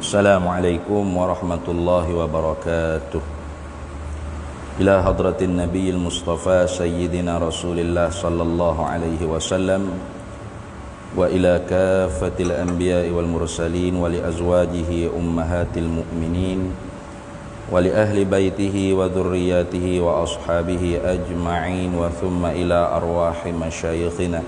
Assalamualaikum warahmatullahi wabarakatuh. Ila hadratin nabiyil mustafa sayyidina rasulillah sallallahu alaihi wasallam wa ila kafatil anbiya'i wal mursalin wa li azwajihi ummahatil mu'minin wa li ahli baitihi wa dhurriyyatihi wa ashabihi ajma'in wa thumma ila arwahi masyayikhina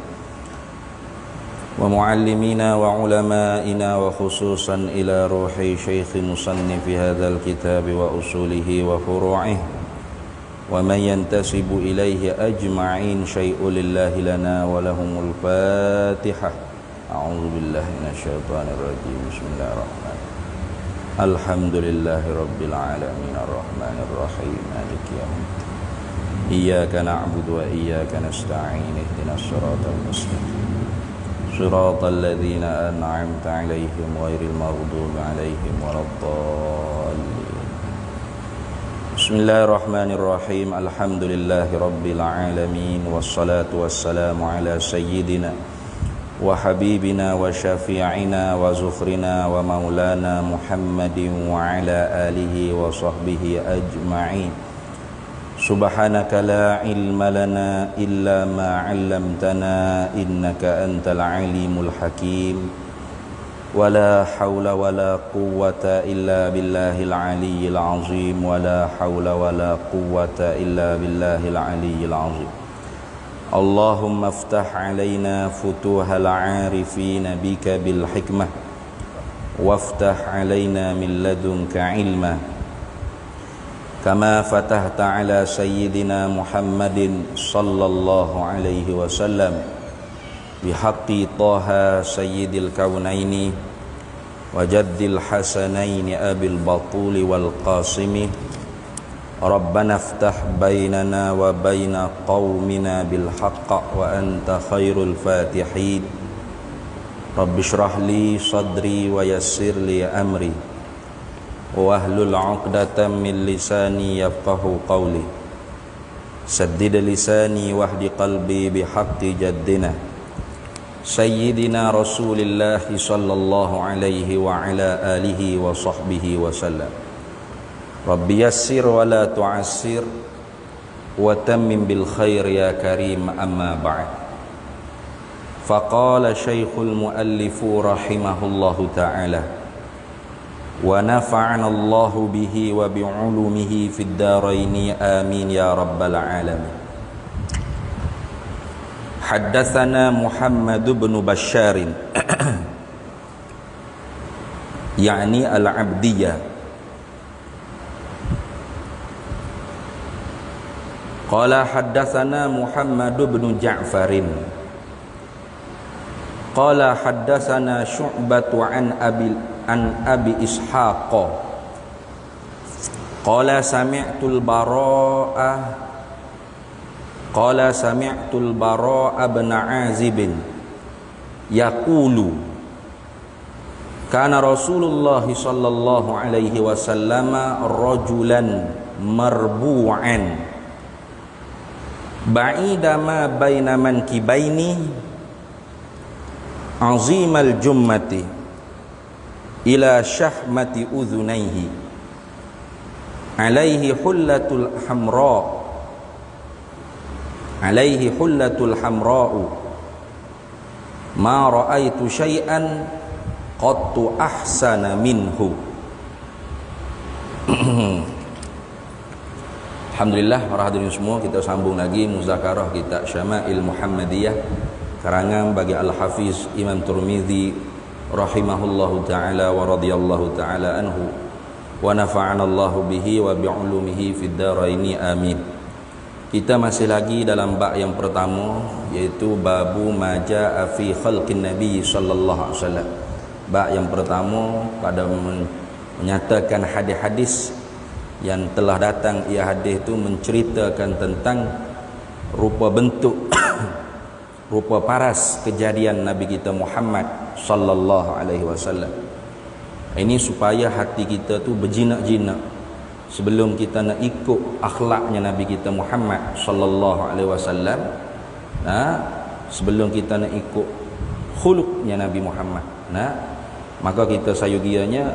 wa muallimina wa ulama'ina wa khususan ila ruhi syekh musannifi hadzal kitab wa usulihi wa furu'ih wa man yantasibu ilaihi ajma'in syai'un lillahi lana wa lahumul fatihah. A'udzu billahi minasyaitonir rajim. Bismillahirrahmanirrahim. Alhamdulillahi rabbil alamin arrahmanir rahim maliki yaumiddin. Iyyaka na'budu wa iyyaka nasta'in ihdinas siratal mustaqim صراط الذين أنعمت عليهم غير المغضوب عليهم ولا الضالين. بسم الله الرحمن الرحيم. الحمد لله رب العالمين والصلاة والسلام على سيدنا وحبيبنا وشفيعنا وزخرنا ومولانا محمد وعلى آله وصحبه أجمعين. Subhanaka la ilma lana illa ma 'allamtana innaka antal alimul hakim. Wala haula wala quwwata illa billahil aliyyil azim. Wala haula wala quwwata illa billahil aliyyil azim. Allahumma iftah 'alaina futuhal 'arifina bika bil hikmah waftah 'alaina min ladunka 'ilma kama fatahta ala sayyidina Muhammadin sallallahu alaihi wasallam bihaqqi Taha sayyidil kaunaini wa jaddil hasanaini abil batuli wal qasimi. Rabbana iftah bainana wa baina qaumina bil haqq wa anta khairul fatihin. Rabbi shrah li sadri wa yassir li amri wahlul 'uqdatam min lisani yafqahu qawli. Saddid lisani wahdi qalbi bihaqqi jaddina sayyidina Rasulillah sallallahu alaihi wa ala alihi wa sahbihi wa sallam. Rabbi yassir wa la tu'assir wa tammim bil khair ya karim, amma ba'd. Faqala syekhul muallifu rahimahullahu ta'ala wa nafa'ana Allahu bihi wa bi'ulumihi fid daraini amin ya rabbal alamin. Haddatsana Muhammad bin Bashar yani al-Abdiyah qala haddatsana Muhammad bin Ja'farin qala haddatsana Syu'batu an Abi Ishaq qala sami'tul Bara'a bin Azib yaqulu kana Rasulullah sallallahu alaihi wasallam rajulan marbu'an ba'ida ma baina mankibaini azimal jummati ila syahmati udhunaihi alaihi hullatul hamra'u ma ra'aitu syai'an qattu ahsana minhu. Alhamdulillah, para hadirin semua, kita sambung lagi muzakarah kitab Syama'il Muhammadiyah karangan bagi Al-Hafiz Imam Tirmidzi rahimahullahu ta'ala wa radiyallahu ta'ala anhu wa nafa'ana Allahu bihi wa bi'ulumihi fid daraini amin. Kita masih lagi dalam bab yang pertama, yaitu babu maja'a fi khalqin nabi sallallahu alaihi wasallam. Bab yang pertama pada menyatakan hadis-hadis yang telah datang. Ia hadis itu menceritakan tentang rupa bentuk rupa paras kejadian Nabi kita Muhammad sallallahu alaihi wasallam. Ini supaya hati kita tu berjinak-jinak sebelum kita nak ikut akhlaknya Nabi kita Muhammad sallallahu alaihi wasallam. Sebelum kita nak ikut khuluqnya Nabi Muhammad, maka kita sayugianya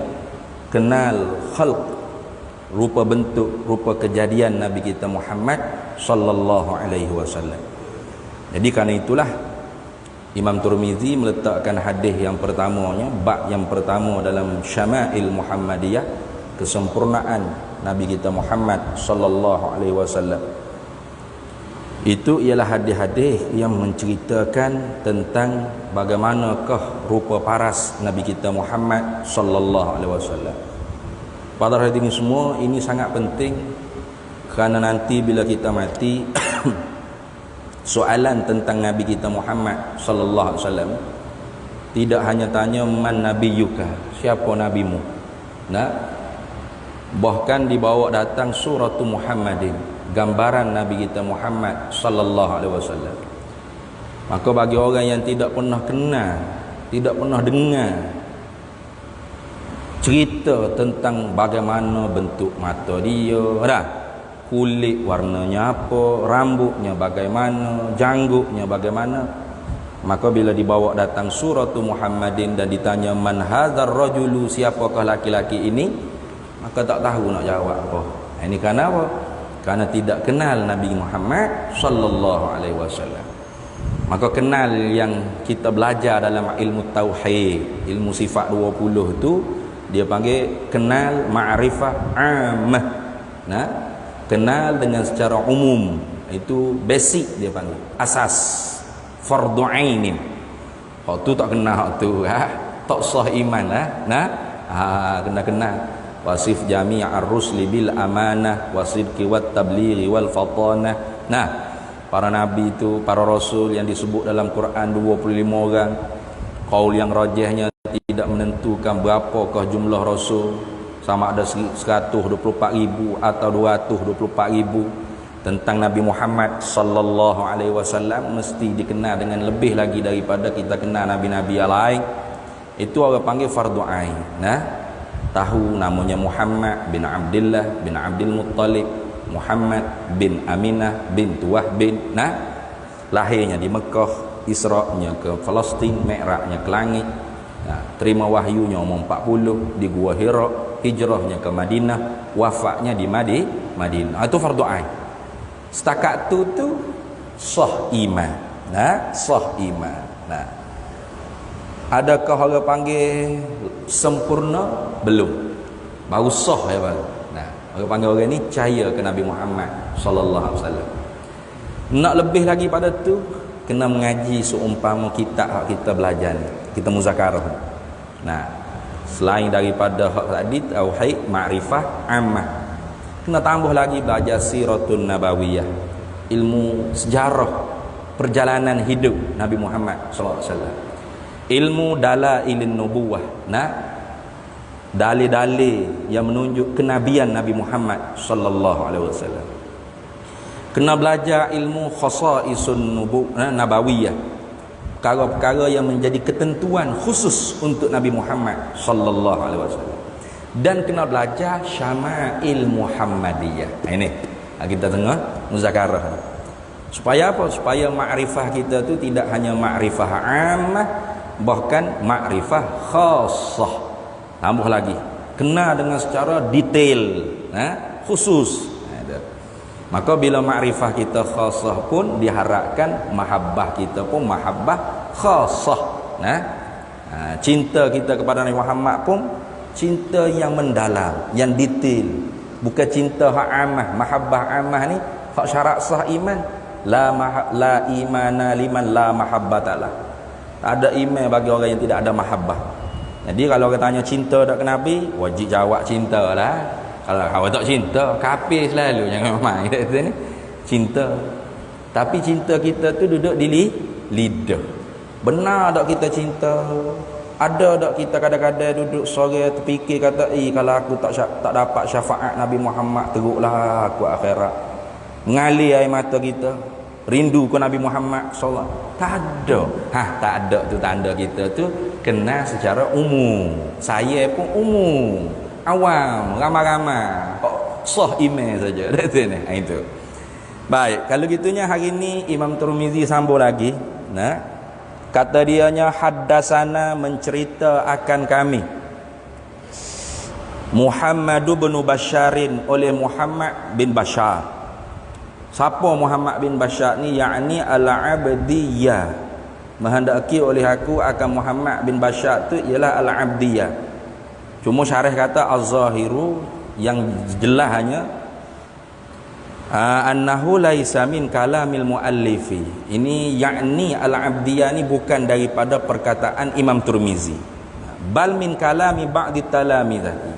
kenal khalq, rupa bentuk, rupa kejadian Nabi kita Muhammad sallallahu alaihi wasallam. Jadi kerana itulah Imam Tirmizi meletakkan hadis yang pertamanya, bab yang pertama dalam Syama'il Muhammadiyah, kesempurnaan Nabi kita Muhammad sallallahu alaihi wasallam. Itu ialah hadis-hadis yang menceritakan tentang bagaimanakah rupa paras Nabi kita Muhammad sallallahu alaihi wasallam. Pada hadirin semua, ini sangat penting kerana nanti bila kita mati soalan tentang Nabi kita Muhammad sallallahu alaihi wasallam tidak hanya tanya man nabiyuka, siapa nabimu. Nah, bahkan dibawa datang suratul Muhammadin, gambaran Nabi kita Muhammad sallallahu alaihi wasallam. Maka bagi orang yang tidak pernah kenal, tidak pernah dengar cerita tentang bagaimana bentuk mata dia, dah, kulit warnanya apa, rambutnya bagaimana, janggutnya bagaimana, maka bila dibawa datang suratul Muhammadin dan ditanya man hadzal rajulu, siapakah laki-laki ini, maka tak tahu nak jawab apa. Ini kerana apa? Kerana tidak kenal Nabi Muhammad sallallahu alaihi wasallam. Maka kenal yang kita belajar dalam ilmu tauhid, ilmu sifat 20 tu dia panggil kenal ma'rifah ammah. Nah, kenal dengan secara umum, itu basic dia panggil, asas, fardu ainin. Hak tu tak kenal hak tu, tak sah iman lah. Nah, kena kenal. Wasif jami' ar-rusli bil amanah wasidqi wat tablighi wal fatanah. Nah, para nabi itu, para rasul yang disebut dalam Quran 25 orang. Qaul yang rajihnya tidak menentukan berapakah jumlah rasul, sama ada 124,000 atau 224,000. Tentang Nabi Muhammad sallallahu alaihi wasallam mesti dikenal dengan lebih lagi daripada kita kenal nabi-nabi yang lain. Itu orang panggil fardu ain. Nah, tahu namanya Muhammad bin Abdullah bin Abdul Muttalib, Muhammad bin Aminah bin Wahb bin, nah, lahirnya di Mekah, Isra'nya ke Palestin, Mi'rajnya ke langit, nah, terima wahyunya umur 40 di Gua Hira, hijrahnya ke Madinah, wafatnya di Madinah. Itu fardu ain. Setakat tu sah iman. Nah, sah iman. Nah, adakah orang panggil sempurna? Belum. Baru sah ya bang. Nah, orang panggil orang ni percaya ke Nabi Muhammad sallallahu alaihi wasallam. Nak lebih lagi pada tu, kena mengaji seumpama kitab hak kita belajar ni, kita muzakarah. Nah, selain daripada hak tadi tauhid, ma'rifah, ammah, kena tambah lagi belajar siratun nabawiyah, ilmu sejarah perjalanan hidup Nabi Muhammad sallallahu alaihi wasallam. Ilmu dalailin nubuwah, nah, dalil-dalil yang menunjuk kenabian Nabi Muhammad sallallahu alaihi wasallam. Kena belajar ilmu khasaisun nabawiyah, perkara-perkara yang menjadi ketentuan khusus untuk Nabi Muhammad sallallahu alaihi wasallam. Dan kena belajar syama'il Muhammadiyah. Ini kita tengah muzakarah. Supaya apa? Supaya makrifah kita tu tidak hanya makrifah ammah, bahkan makrifah khassah. Tambah lagi, kena dengan secara detail, khusus. Maka bila makrifah kita khassah pun diharapkan mahabbah kita pun mahabbah khassah. Cinta kita kepada Nabi Muhammad pun cinta yang mendalam, yang detail. Bukan cinta hak amah, mahabbah amah ni hak syarat sah iman. La imana liman la mahabbatalah. Tak ada iman bagi orang yang tidak ada mahabbah. Jadi kalau orang tanya cinta tak ke Nabi, wajib jawab cinta lah. Kalau awak tak cinta, kafir selalu, jangan main kata ni. Cinta. Tapi cinta kita tu duduk di lidah. Benar tak kita cinta? Ada tak kita kadang-kadang duduk sore terfikir kata, kalau aku tak dapat syafaat Nabi Muhammad, teruklah aku akhirat. Mengalir air mata kita, rindu ke Nabi Muhammad sallallahu alaihi wasallam. Tak ada. Tak ada tu tanda kita tu kenal secara umum. Saya pun umum, awam, ramai-ramai, sah iman saja. Itu. Baik, kalau gitunya hari ni Imam Tirmizi sambung lagi. Nah, kata dianya haddasana, mencerita akan kami. Muhammad bin Basharin, oleh Muhammad bin Bashar. Siapa Muhammad bin Bashar ni? Yakni al-abdiyah, menghendaki oleh aku akan Muhammad bin Bashar tu ialah al-abdiyah. Cuma syarah kata az-zahiru, yang jelas hanya annahu laisa min kalamil muallifi. Ini yakni al-abdiyah ni bukan daripada perkataan Imam Tirmizi, bal min kalami ba'di talamizati,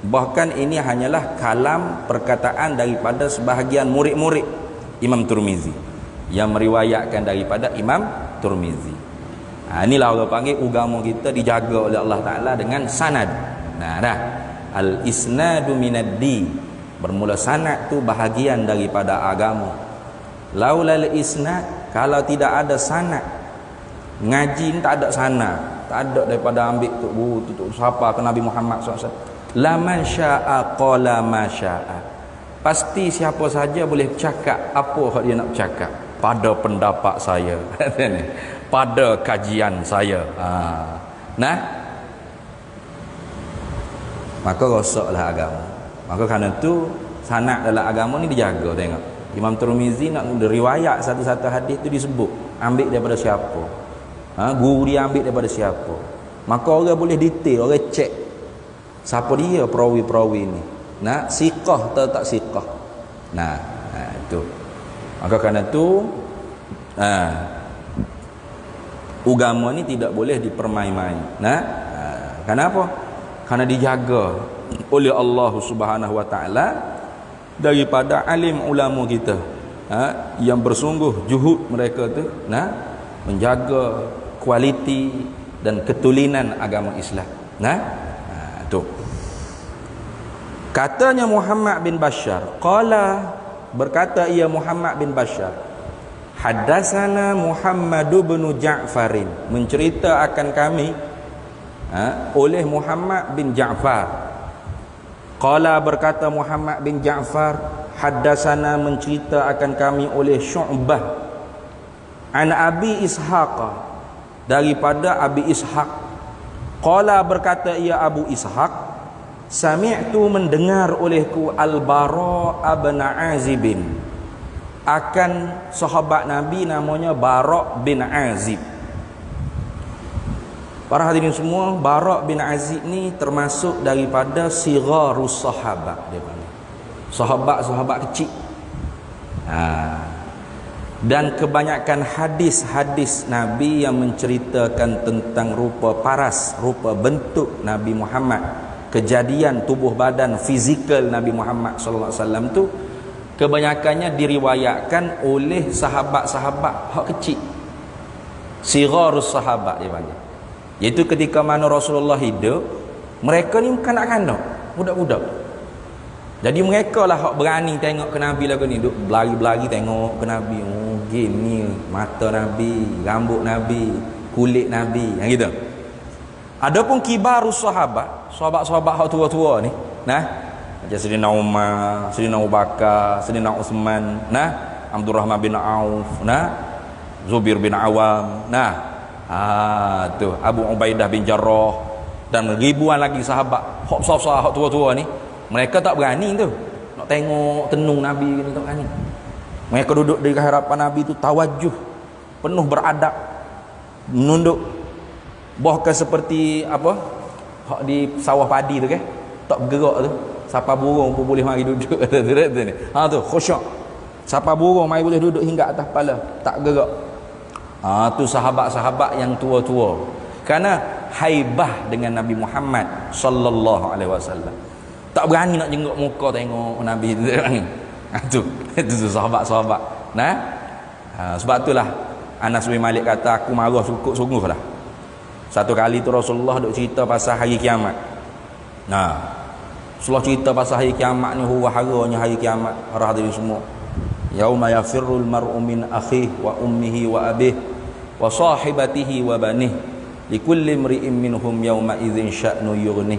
bahkan ini hanyalah kalam, perkataan daripada sebahagian murid-murid Imam Tirmizi yang meriwayatkan daripada Imam Tirmizi. Inilah orang panggil agama kita dijaga oleh Allah Ta'ala dengan sanad. Nah dah, al-isnadu minad-din, bermula sanad tu bahagian daripada agama. Laulal isnad, kalau tidak ada sanad, ngaji ni tak ada sanad, tak ada daripada ambil tu siapa ke Nabi Muhammad SAW. La man syaa qala ma syaa, pasti siapa saja boleh bercakap apa yang dia nak bercakap pada pendapat saya pada kajian saya. Nah, maka rosaklah agama. Maka kerana tu sanad dalam agama ni dijaga. Tengok Imam Tirmizi nak riwayat satu-satu hadis tu disebut ambil daripada siapa, guru dia ambil daripada siapa, maka orang boleh detail, orang cek siapa dia perawi-perawi ni, nah siqah atau tak siqah. Nah, itu. Maka kerana tu agama ni tidak boleh dipermain-main. Nah, kenapa? Kerana dijaga oleh Allah Subhanahu wa taala daripada alim ulama kita, yang bersungguh juhud mereka tu menjaga kualiti dan ketulinan agama Islam. Tu katanya Muhammad bin Bashar, qala, berkata ia Muhammad bin Bashar, haddatsana Muhammad bin Ja'farin, mencerita akan kami oleh Muhammad bin Ja'far. Qala, berkata Muhammad bin Ja'far, haddatsana, mencerita akan kami oleh Syu'bah, an Abi Ishaq, daripada Abi Ishaq. Qala, berkata ia Abu Ishaq, sami'tu, mendengar olehku Al-Bara' bin Azib, akan sahabat Nabi namanya Bara' bin Azib. Para hadirin semua, Bara' bin Azib ni termasuk daripada sigharus sahabat, dia panggil sahabat-sahabat kecil. Dan kebanyakan hadis-hadis Nabi yang menceritakan tentang rupa paras, rupa bentuk Nabi Muhammad, kejadian tubuh badan fizikal Nabi Muhammad sallallahu alaihi wasallam tu kebanyakannya diriwayatkan oleh sahabat-sahabat hak kecil, sigharus sahabat dia panggil. Iaitu ketika mana Rasulullah hidup, mereka ni kanak-kanak, budak-budak. Jadi mereka lah hak berani tengok ke Nabi lagu ni, duk berlari-berlari tengok ke Nabi. Oh, gini mata Nabi, rambut Nabi, kulit Nabi, yang gitu. Adapun kibarus sahabat, sahabat-sahabat hak tua-tua ni, macam Sayyidina Umar, Sayyidina Abu Bakar, Sayyidina Uthman, Abdurrahman bin Auf, Zubair bin Awam, tu Abu Ubaidah bin Jarrah, dan ribuan lagi sahabat hak besar-besar hak tua-tua ni. Mereka tak berani tu nak tengok tenung Nabi ni, tak berani. Mereka duduk di hadapan Nabi tu tawajuh, penuh beradab, menunduk. Bahkan seperti apa hak di sawah padi tu kan, tak bergerak tu. Siapa burung pun boleh mari duduk tu ni. Tu khusyuk. Siapa burung mari boleh duduk hingga atas kepala, tak gerak. Tu sahabat-sahabat yang tua-tua. Kerana haibah dengan Nabi Muhammad sallallahu alaihi wasallam. Tak berani nak jenguk muka tengok Nabi tu. Itu sahabat-sahabat. Sebab itulah Anas bin Malik kata, aku marah sungguh lah. Satu kali tu Rasulullah duk cerita pasal hari kiamat. Rasulullah cerita pasal hari kiamat ni, huru-haranya hari kiamat. Para hadirin semua, yauma yafirrul mar'u min akhihi wa ummihi wa abihi wa sahibatihi wa banihi likulli imri'in minhum yawma idzin sya'nu yughnih.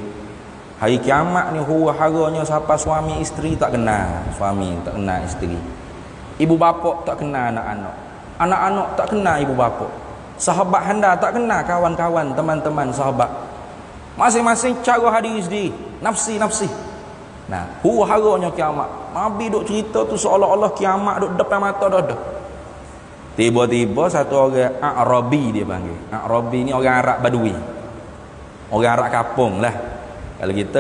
Hari kiamat ni huru-haranya siapa suami isteri tak kenal suami, tak kenal isteri, ibu bapa tak kenal anak-anak, anak-anak tak kenal ibu bapa, sahabat handa tak kenal kawan-kawan, teman-teman sahabat, masing-masing cara hadiri sendiri. nafsi nafsi. Nah, haranya kiamat. Nabi duk cerita tu seolah-olah kiamat duk depan mata dah. Tiba-tiba satu orang A'rabi dia panggil. A'rabi ni orang Arab Badui. Orang Arab kampung lah.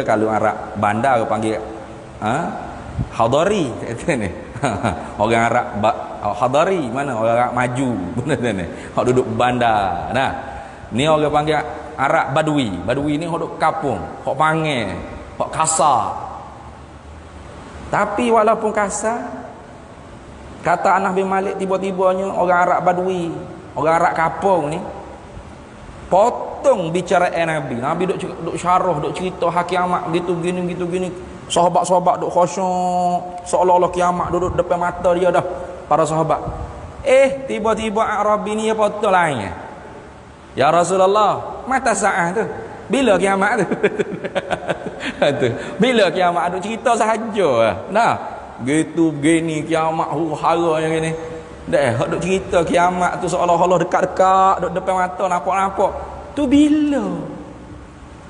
Kalau Arab bandar panggil Hadari kata ni. Orang Arab Hadari mana orang Arab maju benda ni. Hak duduk bandar. Nah, ni orang panggil Arab Badui. Badui ni hak duduk kampung, hak panggil, hak kasar. Tapi walaupun kasar, kata Anas bin Malik, tiba-tibanya orang Arab Badui, orang Arab kampung ni potong bicara Nabi. Nabi duk syarah, duk cerita hak kiamat gitu gini. Sahabat-sahabat duk khusyuk, seolah-olah kiamat duduk depan mata dia dah, para sahabat. Tiba-tiba Arabi ni potong lain. Ya Rasulullah, mata saat tu bila kiamat tu? Bila kiamat tu cerita sahaja. Nah, gitu begini kiamat huru-hara yang gini. Dah duk cerita kiamat tu seolah-olah dekat-dekat duk depan mata nampak-nampak. Tu bila?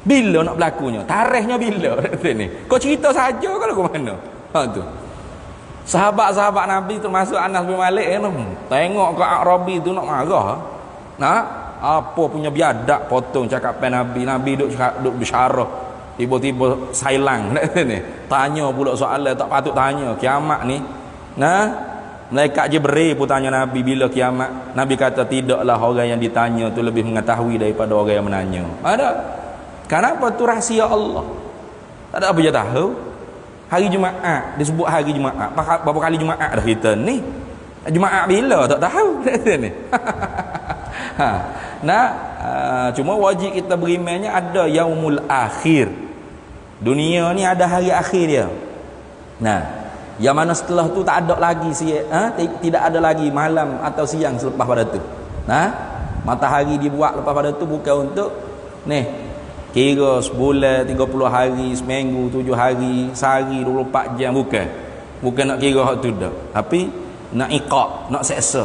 Bila nak berlakunya? Tarikhnya bila? Ni. Kau cerita saja kalau ke mana? Tu. Sahabat-sahabat Nabi termasuk Anas bin Malik tengok ke Arabi tu nak marah. Nah, apa punya biadab potong cakapan Nabi. Nabi duk bersyarah, tiba-tiba sailang ni. Tanya pula soalan tak patut tanya. Kiamat ni, nah, malaikat Jibril pun tanya Nabi bila kiamat. Nabi kata tidaklah orang yang ditanya tu lebih mengetahui daripada orang yang menanya. Ada. Kenapa tu rahsia Allah? Tak ada apa je tahu. Hari Jumaat disebut hari Jumaat. Berapa kali Jumaat dah kita ni? Jumaat bila tak tahu ni. Nah, cuma wajib kita berimannya ada yaumul akhir. Dunia ni ada hari akhir dia. Nah, yang mana setelah tu tak ada lagi tidak ada lagi malam atau siang selepas pada tu. Nah, matahari dibuat lepas pada tu bukan untuk kira sebulan, 30 hari, seminggu, 7 hari, sehari, 24 jam, bukan nak kira hak tu dah. Tapi nak iqab, nak seksa.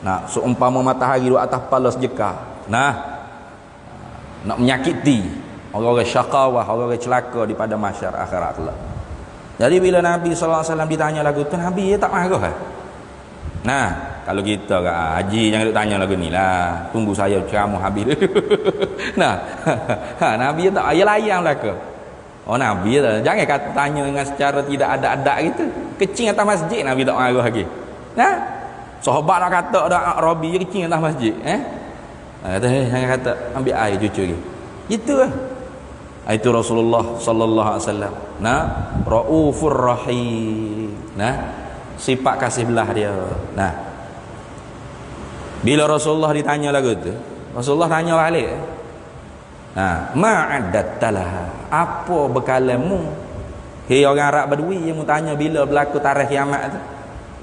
Nah, seumpama matahari di atas kepala sejekah. Nah, nak menyakiti orang-orang syaqawah, orang-orang celaka di pada mahsyar akhirat kelak. Jadi bila Nabi sallallahu alaihi wasallam ditanya lagu tu, Nabi tak marah. Nah, kalau kita haji jangan duk tanya lagu ni lah. Tunggu saya ceramah habis dulu. Nah, Nabi tak layan belaka. Nabi jangan kata tanya dengan secara tidak ada adab gitu. Kecing atas masjid Nabi tak marah lagi. Nah, sahabat nak kata dak Arabi kecing atas masjid, kata jangan kata ambil air cucu lagi. Itu lah. Itu Rasulullah sallallahu alaihi wasallam. Nah, raufur rahim. Nah, sifat kasih belah dia. Nah, bila Rasulullah ditanya lagu tu, Rasulullah tanya balik. Ma'adattalah, apa bekalanmu? Hei orang Arab Badui yang mu tanya bila berlaku tarikh kiamat tu.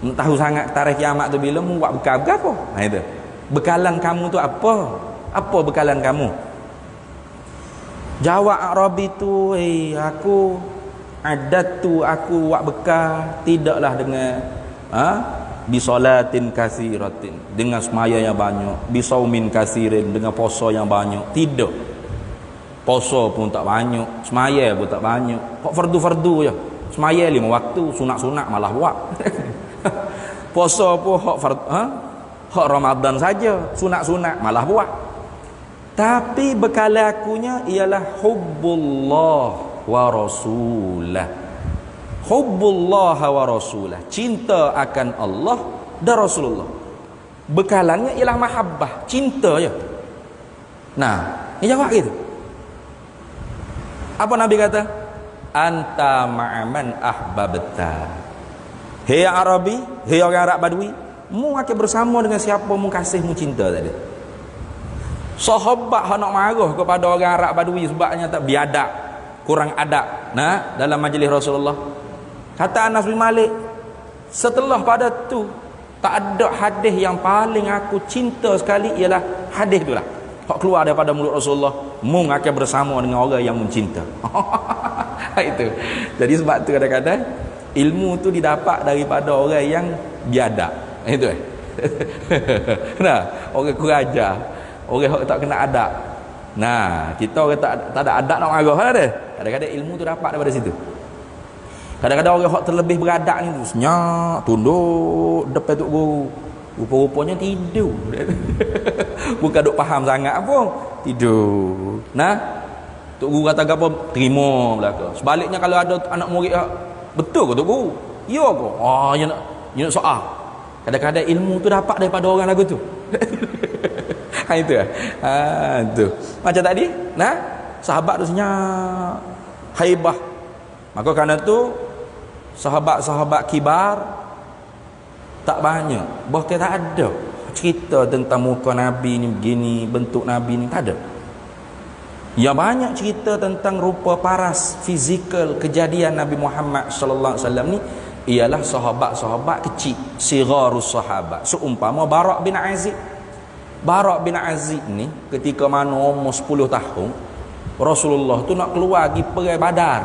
Mu tahu sangat tarikh kiamat tu bila, mu buat bekal apa? Itu. Bekalan kamu tu apa? Apa bekalan kamu? Jawab Arabi tu, aku adat tu aku buat bekal tidaklah dengan bisolatin kasiratin, dengan semaya yang banyak, bisaumin kasirin, dengan puasa yang banyak. Tidak, puasa pun tak banyak, semaya pun tak banyak, kok fardu-fardu je. Semaya 5 waktu, sunat-sunat malah buat. Puasa pun hak Ramadan saja, sunat-sunat malah buat. Tapi bekal akunya ialah hubbullah wa rasulah. Hubbullah wa rasulah, cinta akan Allah dan Rasulullah. Bekalannya ialah mahabbah, cinta je. Nah, dia jawab gitu. Apa Nabi kata? Anta ma'aman ahbabta. Hei Arabi, hei orang Arab Badui, mu akan bersama dengan siapa mu kasih, mu cinta tadi. Sahabat nak marah kepada orang Arab Badui sebabnya tak biadab, kurang adab. Nah, dalam majlis Rasulullah. Kata Anas bin Malik, setelah pada tu tak ada hadis yang paling aku cinta sekali ialah hadis itulah. Hak keluar daripada mulut Rasulullah, mung akan bersama dengan orang yang mencinta. Itu. Jadi sebab tu kadang-kadang ilmu tu didapat daripada orang yang biadab. Itu nah, orang kuraja, orang tak kena adab. Nah, kita orang tak ada adab nak marah dah. Kadang-kadang ilmu tu dapat daripada situ. Kadang-kadang orang hak terlebih beradak ni tu senyap, tunduk depan tok guru. Rupa-rupanya tidur. Bukan duk faham sangat apa, tidur. Nah, tok guru kata apa, terima belaka. Sebaliknya kalau ada anak murid betul ke tok guru? Ya ke? Dia nak soal. Kadang-kadang ilmu tu dapat daripada orang lagu tu. Itu tu. Macam tadi, nah, sahabat tu senyap, haibah. Maka kerana tu sahabat-sahabat kibar tak banyak, bahkan tak ada cerita tentang muka Nabi ni begini, bentuk Nabi ni, tak ada. Yang banyak cerita tentang rupa paras fizikal kejadian Nabi Muhammad sallallahu alaihi wasallam ni ialah sahabat-sahabat kecil, sigharus sahabat. Seumpama Bara' bin Azib. Bara' bin Azib ni ketika mana umur 10 tahun, Rasulullah tu nak keluar pergi perang Badar.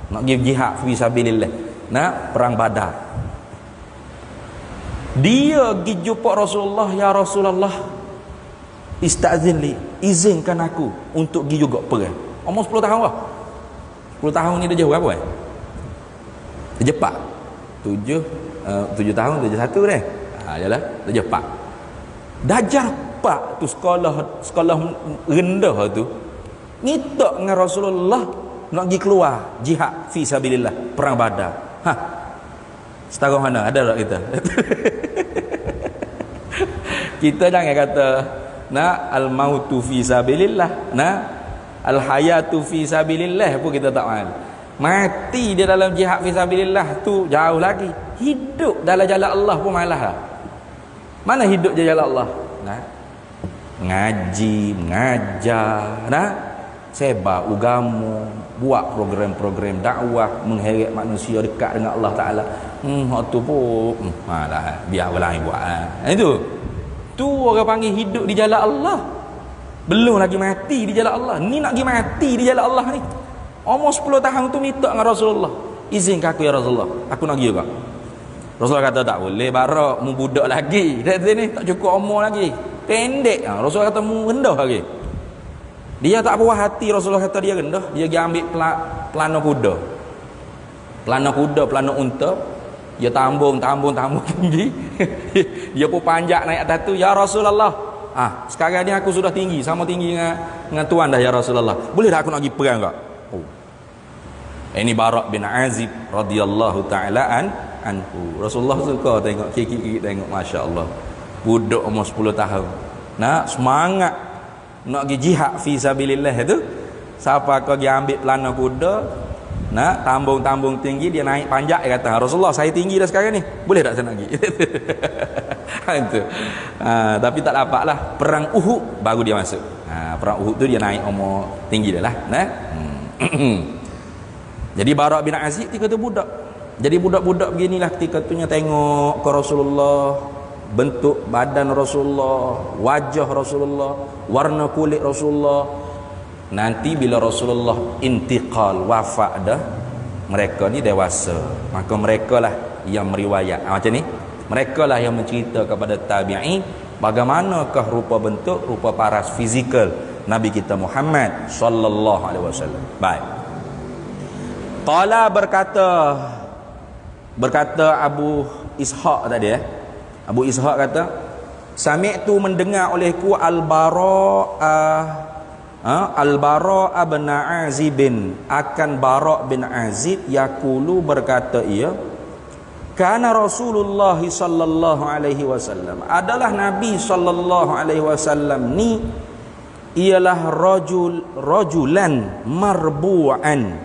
Nak pergi jihad fi sabilillah. Nak perang Badar. Dia pergi jumpa Rasulullah, ya Rasulullah, istazin li, izinkan aku untuk pergi juga perang. Umur 10 tahun lah. 10 tahun ni dia jauh apa Dia Jepak. 7 tahun, 71 dah. Yalah, dia Jepak. Darjah Pak tu sekolah rendah tu minta dengan Rasulullah nak pergi keluar jihad fi sabilillah, perang Badar. Setara mana ada tak kita? Kita jangan kata nak al mautu fi sabilillah, nak al hayatu fi sabilillah pun kita tak mahu. Mati dia dalam jihad fi sabilillah tu jauh lagi. Hidup dalam jalan Allah pun malah. Mana hidup je jalan Allah? Nah, ngaji, mengajar, nah, sebar agama, buat program-program dakwah, mengheret manusia dekat dengan Allah Taala. Hak tu pun malah biar orang lain buat. Itu. Tu orang panggil hidup di jalan Allah. Belum lagi mati di jalan Allah. Ni nak pergi mati di jalan Allah ni. Umur 10 tahun tu minta dengan Rasulullah, izinkan aku ya Rasulullah, aku nak pergi juga. Rasulullah kata tak boleh, Bara' mu budak lagi. Dia ni tak cukup umur lagi. Pendek. Rasulullah kata mu rendah lagi. Dia tak puas hati, Rasulullah kata dia rendah, dia pergi ambil pelana kuda. Pelana unta. Dia tambung tinggi. Dia pun panjat naik atas tu, ya Rasulullah. Sekarang ni aku sudah tinggi, sama tinggi dengan tuan dah ya Rasulullah. Boleh tak aku nak pergi perang tak? Ini Bara' bin Azib radhiyallahu taala anhu. Rasulullah suka tengok kiki tengok, masya-Allah. Budak umur 10 tahun. Nak semangat nak pergi jihad fi sabilillah tu. Siapa kau pergi ambil pelana kuda, nak tambung tinggi, dia naik panjat, dia kata, Rasulullah saya tinggi dah sekarang ni, boleh tak saya nak pergi? Itu. Tapi tak dapatlah. Perang Uhud baru dia masuk. Perang Uhud tu dia naik umur tinggi dah lah. Jadi Bara' bin Azib ketika tu budak. Jadi budak-budak beginilah ketika tu tengok ke Rasulullah, bentuk badan Rasulullah, wajah Rasulullah, warna kulit Rasulullah. Nanti bila Rasulullah intiqal, wafat dah, mereka ni dewasa, maka mereka lah yang meriwayat. Macam ni, mereka lah yang mencerita kepada tabi'in bagaimanakah rupa bentuk, rupa paras fizikal Nabi kita Muhammad sallallahu alaihi wasallam. Baik. Qala berkata Abu Ishaq tadi Abu Ishaq kata, sami'tu mendengar olehku Al-Bara' bin Azib akan Bara' bin Azib yaqulu berkata ia, kana Rasulullah sallallahu alaihi wasallam, adalah Nabi sallallahu alaihi wasallam ni ialah rajulan marbu'an.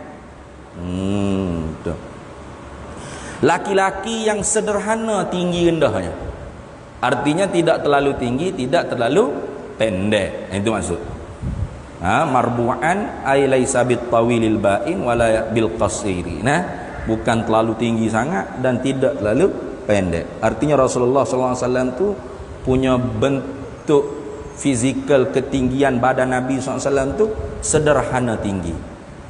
Laki-laki yang sederhana tinggi rendahnya. Artinya tidak terlalu tinggi, tidak terlalu pendek. Itu maksud. Marbu'an ay laisa bit tawilil ba'in wala bil qasiri. Bukan terlalu tinggi sangat dan tidak terlalu pendek. Artinya Rasulullah sallallahu alaihi wasallam tu punya bentuk fizikal ketinggian badan Nabi sallallahu alaihi wasallam tu sederhana tinggi.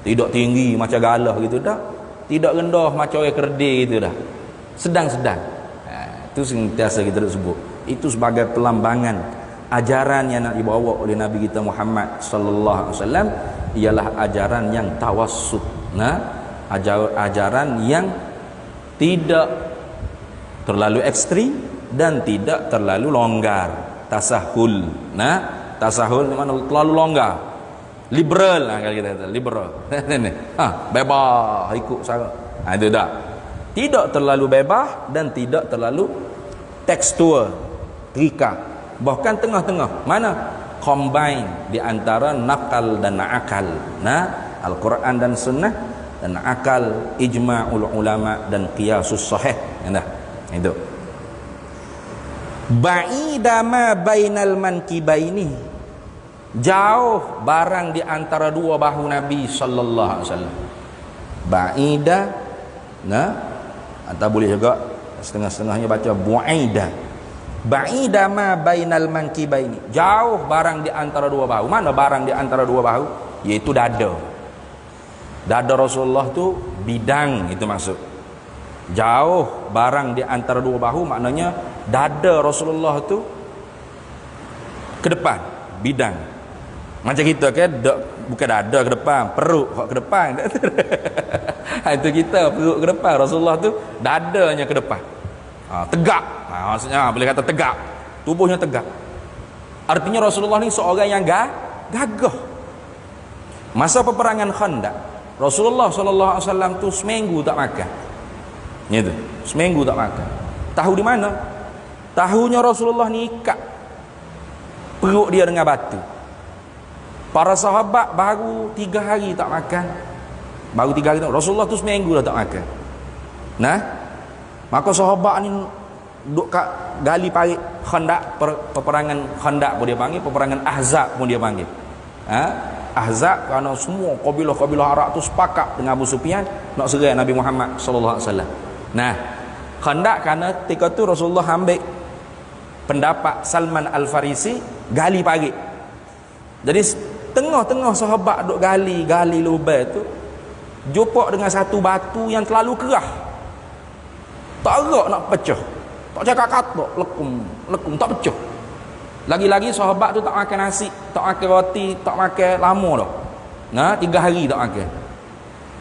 Tidak tinggi macam galah gitu dah. Tidak rendah macam orang kerdil gitu dah. Sedang-sedang. Itu sentiasa kita sebut. Itu sebagai pelambangan ajaran yang nak dibawa oleh Nabi kita Muhammad sallallahu alaihi wasallam, ialah ajaran yang tawassut. Ajaran yang tidak terlalu ekstrim dan tidak terlalu longgar. Tasahul. Tasahul mana terlalu longgar. Liberal kalau kita kata, liberal. Bebas ikut sara. Itu dah. Tidak terlalu bebas dan tidak terlalu tekstual, terikat. Bahkan tengah-tengah. Mana? Combine di antara nakal dan akal. Al-Quran dan sunnah dan akal, ijma'ul ulama dan qiyasus sahih. Itu. Ba'ida ma bainal mankibaini. Jauh barang di antara dua bahu Nabi sallallahu alaihi wasallam. Ba'ida, atau boleh juga setengah-setengahnya baca bu'aida. Ba'ida ma bainal mankibaini. Jauh barang di antara dua bahu. Mana barang di antara dua bahu? Yaitu dada. Dada Rasulullah tu bidang, itu maksud. Jauh barang di antara dua bahu maknanya dada Rasulullah tu ke depan, bidang. Macam kita kan, bukan dada ke depan, perut ke depan. Itu kita perut ke depan, Rasulullah tu dadanya ke depan. Tegak. Maksudnya boleh kata tegak. Tubuhnya tegak. Artinya Rasulullah ni seorang yang gagah. Masa peperangan Khandaq, Rasulullah sallallahu alaihi wasallam tu seminggu tak makan. Gitu. Seminggu tak makan. Tahu di mana? Tahunya Rasulullah ni ikat perut dia dengan batu. Para sahabat baru 3 hari tak makan. Baru 3 hari tak. Rasulullah tu seminggu dah tak makan. Maka sahabat ni duduk kat gali parit Khandaq, peperangan Khandaq pun dia panggil, peperangan Ahzab pun dia panggil. Ahzab kerana semua kabilah-kabilah Arab tu sepakat dengan Abu Sufyan nak serang Nabi Muhammad sallallahu alaihi wasallam. Khandaq kerana ketika tu Rasulullah ambil pendapat Salman Al-Farisi, gali parit. Jadi tengah-tengah sahabat duk gali lubang tu, jumpa dengan satu batu yang terlalu keras. Tak gerak nak pecah. Tak cakap kata, lekung tak pecah. Lagi-lagi sahabat tu tak makan nasi, tak makan roti, tak makan lama dah. 3 hari tak makan.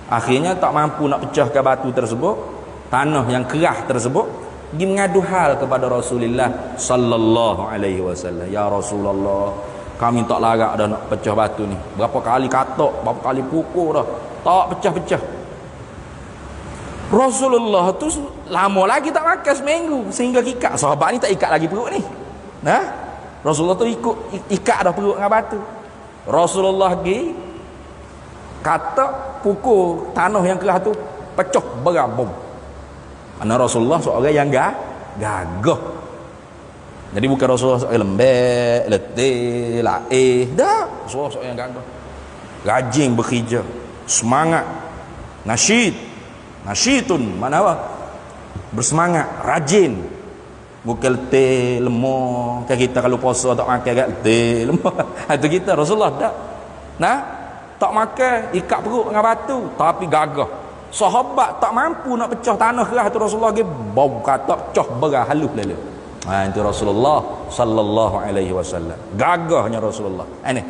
Akhirnya tak mampu nak pecahkan batu tersebut, tanah yang keras tersebut, pergi mengadu hal kepada Rasulullah sallallahu alaihi wasallam. Ya Rasulullah, kami tak larat dah nak pecah batu ni. Berapa kali katak, berapa kali pukul dah, tak pecah-pecah. Rasulullah tu lama lagi tak makan seminggu sehingga ikat. Sahabat ni tak ikat lagi perut ni. Rasulullah tu ikat dah perut dengan batu. Rasulullah pergi katak pukul tanah yang keras tu pecah berabung. Karena Rasulullah seorang yang gagah. Jadi bukan Rasulullah seorang lembek, letih, laih. Dah, Rasulullah seorang yang gagah. Rajin bekerja, semangat, nasyitun, mana apa? Bersemangat, rajin. Bukan letih, lemah. Kan kita kalau puasa tak makan kat letih, lemah. Itu kita Rasulullah tak. Tak makan, ikat perut dengan batu, tapi gagah. Sahabat tak mampu nak pecah tanah keras tu, Rasulullah pergi bau kata pecah berah halus lalu. Itu Rasulullah sallallahu alaihi wasallam. Gagahnya Rasulullah. Ini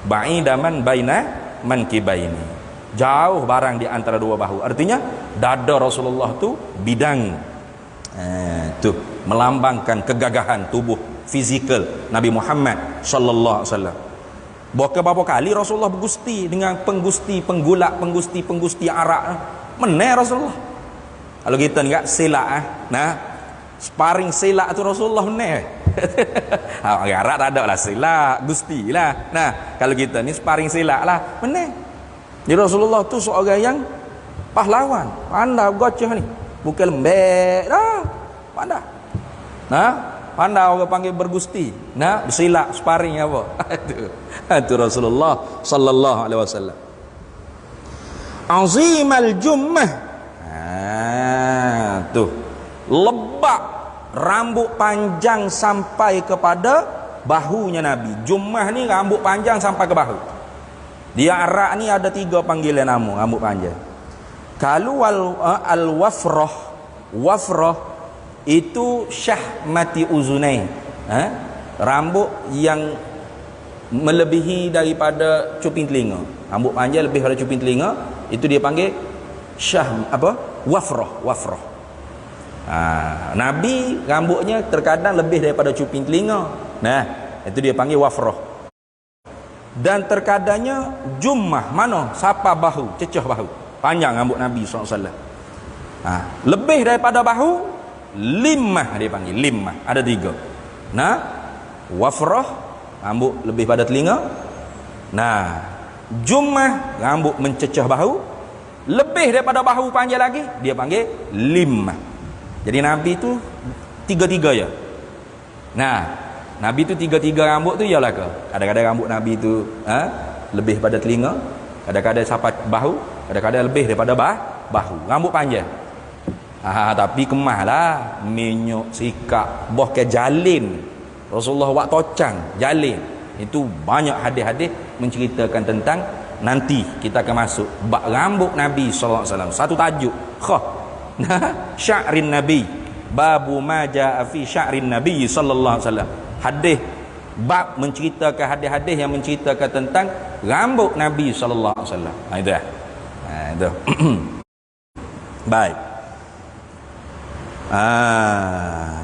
ba'idaman baina mankibaini. Jauh barang di antara dua bahu. Artinya dada Rasulullah tu bidang. Tu melambangkan kegagahan tubuh fizikal Nabi Muhammad sallallahu alaihi wasallam. Berapa kali Rasulullah bergusti dengan penggusti Arab. Menang Rasulullah. Kalau kita ni kat silat sparring silat tu Rasulullah menang. Orang Arab tak ada lah silat, gusti lah. Kalau kita ni sparring silat lah, menang. Jadi Rasulullah tu seorang yang pahlawan, pandai gocah ni. Bukan lembek dah, pandai. Pandai orang panggil bergusti. Bersilat, sparring apa. Itu Rasulullah sallallahu alaihi wasallam. Azimal jummah. Tu. Lebak rambut panjang sampai kepada bahunya Nabi. Jummah ni rambut panjang sampai ke bahu. Di Arab ni ada 3 panggilan nama rambut panjang. Kalau al-wafrah, wafrah itu syahmati uzunai, rambut yang melebihi daripada cuping telinga. Rambut panjang lebih daripada cuping telinga, itu dia panggil wafrah. Nabi rambutnya terkadang lebih daripada cuping telinga. Nah, itu dia panggil wafrah. Dan terkadangnya jummah, mana? Sapa bahu, cecah bahu. Panjang rambut Nabi SAW. Lebih daripada bahu, limmah dia panggil, limmah. Ada 3. Nah, wafrah, rambut lebih pada telinga. Nah, jummah, rambut mencecah bahu. Lebih daripada bahu panjang lagi, dia panggil limmah. Jadi Nabi tu 3 ya. Nah, Nabi tu 3 rambut tu ialah ke? Kadang-kadang rambut Nabi tu lebih pada telinga, kadang-kadang sampai bahu, kadang-kadang lebih daripada bahu. Rambut panjang. Tapi kemahlah minyak sikap boh ke jalin. Rasulullah buat tocang jalin. Itu banyak hadis-hadis menceritakan tentang, nanti kita akan masuk bab rambut Nabi sallallahu alaihi wasallam. Satu tajuk, sya'rin Nabi. Babu ma jaa fi sya'rin Nabi sallallahu alaihi wasallam. Hadis bab menceritakan hadis-hadis yang menceritakan tentang rambut Nabi sallallahu alaihi wasallam. Itu dah. Itu. Baik.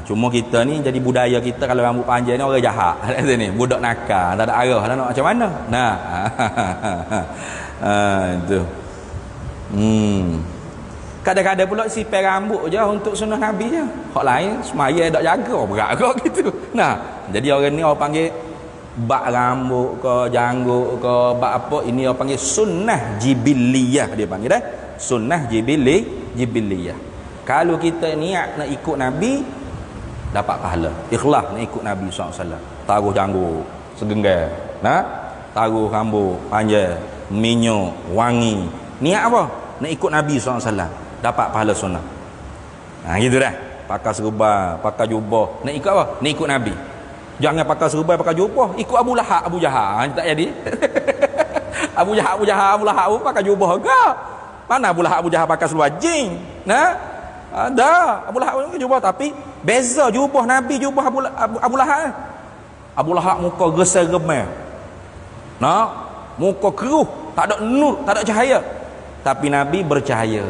Cuma kita ni jadi budaya kita, kalau rambut panjang ni orang jahat. Ni budak nakal, tak ada arah lah nak macam mana. Nah. Itu. Kadang-kadang pula sipir rambut je untuk sunnah Nabi je. Hak lain semaya tak jaga, berat kau gitu. Nah, jadi orang ni orang panggil bak rambut ke janggut ke bak apa, ini orang panggil sunnah jibiliyah, dia panggil dah. Sunnah jibiliyah. Kalau kita niat nak ikut Nabi, dapat pahala. Ikhlas nak ikut Nabi SAW. Taruh janggut segenggal, nah, taruh rambut panjang, minyak wangi. Niat apa? Nak ikut Nabi SAW. Dapat pahala sunnah. Gitu dah. Pakai serban, pakai jubah. Nak ikut apa? Nak ikut Nabi. Jangan pakai serban, pakai jubah, ikut Abu Lahab, Abu Jahal. Tak jadi. Abu Lahab pun pakai jubah ke? Mana Abu Lahab, Abu Jahal pakai seluar jing? Nah? Ada. Abu Lahab pakai jubah, tapi beza jubah Nabi, jubah Abu Lahab. Abu Lahab muka gesar-gemar. Nah, muka keruh, tak ada nur, tak ada cahaya. Tapi Nabi bercahaya.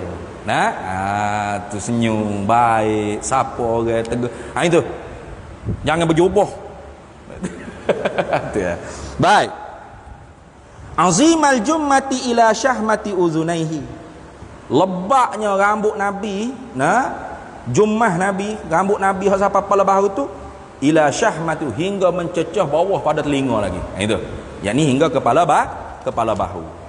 Nah, tu senyum baik, sapa orang tegur. Itu. Jangan berjubah. Tu ya. Baik. Azimal jummati ila syahmati uzunaihi. Lebaknya rambut Nabi, nah, jummah Nabi, rambut Nabi hak sampai kepala bahu tu ila syahmatu, hingga mencecah bawah pada telinga lagi. Itu. Yakni hingga kepala bahu.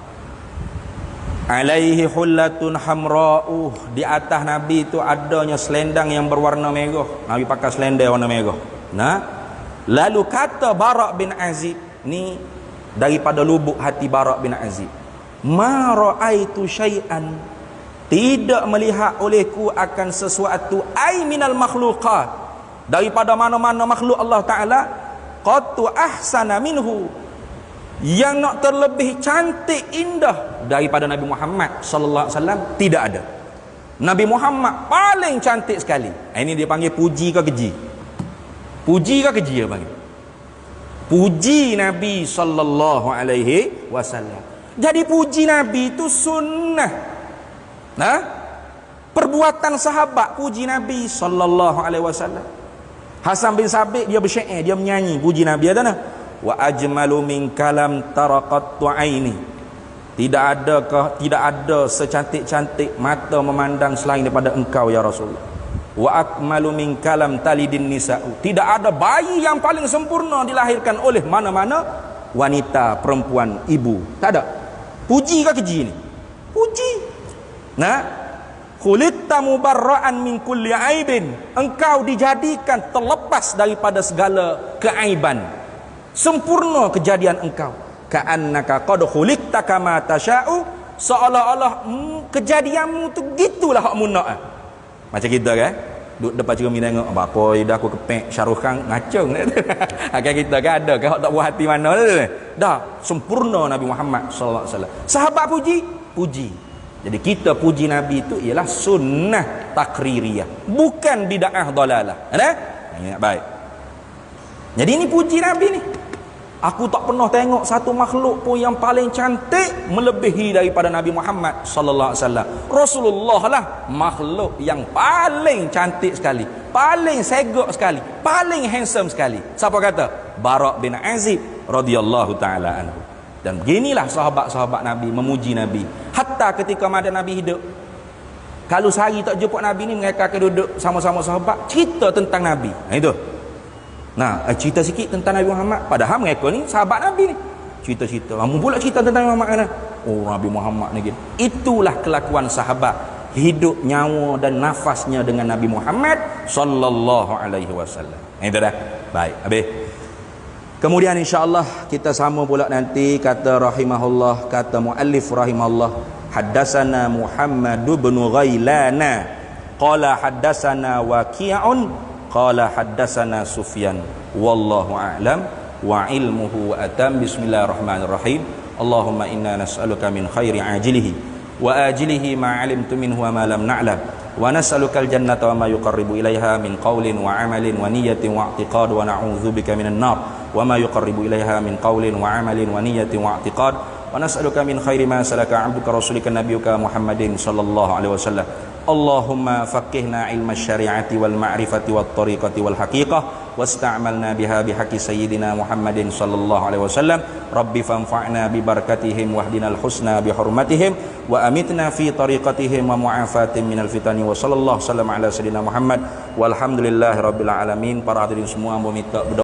Alaihi hullatun hamra'u, di atas Nabi itu adanya selendang yang berwarna merah. Nabi pakai selendang warna merah. Nah, lalu kata Bara' bin Azib, ni daripada lubuk hati Bara' bin Azib, ma ra'aitu syai'an, tidak melihat olehku akan sesuatu ai minal makhluqat, daripada mana-mana makhluk Allah Taala, qattu ahsana minhu, yang nak terlebih cantik indah daripada Nabi Muhammad sallallahu alaihi wasallam tidak ada. Nabi Muhammad paling cantik sekali. Ini dia panggil puji ke keji? Puji ke keji dia panggil? Puji Nabi sallallahu alaihi wasallam. Jadi puji Nabi itu sunnah. Nah, perbuatan sahabat puji Nabi sallallahu alaihi wasallam. Hasan bin Sabit dia bersyair, dia menyanyi puji Nabi, ada nah. Wa ajmalu min kalam taraqat aini, tidak ada secantik-cantik mata memandang selain daripada engkau ya Rasulullah. Wa akmalu min kalam talidin nisa'u, tidak ada bayi yang paling sempurna dilahirkan oleh mana-mana wanita, perempuan, ibu. Tak ada. Puji ke keji ni? Puji. Nah, khuliqta mubarra'an min kulli aibin, engkau dijadikan terlepas daripada segala keaiban. Sempurna kejadian engkau. Ka'annaka qad khuliqta kama tasha'u, seolah-olah kejadianmu tu gitulah hak mu nak. Macam kita kan, duduk depan cermin tengok apa dah aku kepek Syahrukh Khan ngacung. Akan kita kan ada ke hak tak buat hati mana dah sempurna Nabi Muhammad sallallahu alaihi wasallam. Sahabat puji. Jadi kita puji Nabi itu ialah sunnah takririyah, bukan bid'ah dalalah. Ada? Baik. Jadi ini puji Nabi ni. Aku tak pernah tengok satu makhluk pun yang paling cantik melebihi daripada Nabi Muhammad sallallahu alaihi wasallam. Rasulullah lah makhluk yang paling cantik sekali, paling segak sekali, paling handsome sekali. Siapa kata? Bara' bin Azib radhiyallahu taala anhu. Dan beginilah sahabat-sahabat Nabi memuji Nabi. Hatta ketika ada Nabi hidup, kalau sehari tak jumpa Nabi ni, mereka akan duduk sama-sama sahabat cerita tentang Nabi. Itu. Nah, cerita sikit tentang Nabi Muhammad. Padahal mereka ni sahabat Nabi ni. Cerita-cerita. Kamu pula cerita tentang Nabi Muhammad kan? Oh, Nabi Muhammad ni gitu. Itulah kelakuan sahabat. Hidup nyawa dan nafasnya dengan Nabi Muhammad sallallahu alaihi wasallam. Itu dah. Baik, habis. Kemudian insya-Allah kita sama pula nanti kata rahimahullah, kata muallif rahimahullah, haddatsana Muhammad bin Ghailana qala haddatsana Waqi'un qala haddatsana Sufyan wallahu a'lam wa ilmuhu atam. Bismillahirrahmanirrahim. Allahumma inna nas'aluka min khairi ajilihi wa ajilihi ma 'alimtu minhu wa ma lam na'lam wa nas'aluka al-jannata wa ma yuqarribu ilaiha min qawlin wa 'amalin wa niyyatin wa i'tiqad wa na'udzubika minan nar wa ma yuqarribu ilaiha min qawlin wa 'amalin wa niyyatin wa i'tiqad wa nas'aluka min khairi ma salaka 'abduka rasulika nabiyyuka Muhammadin sallallahu alaihi wasallam. Allahumma faqihna ilma syari'ati wal ma'rifati wat tariqati wal haqiqah wasta'malna biha bihaqqi sayyidina Muhammadin sallallahu alaihi wasallam. Rabbi fanfa'na bi barakatihim wahdinal husna bi hurmatihim wa amitna fi tariqatihim wa mu'afatin minal fitani wa sallallahu sallam ala sayyidina Muhammad walhamdulillahi rabbil alamin. Para hadirin semua, meminta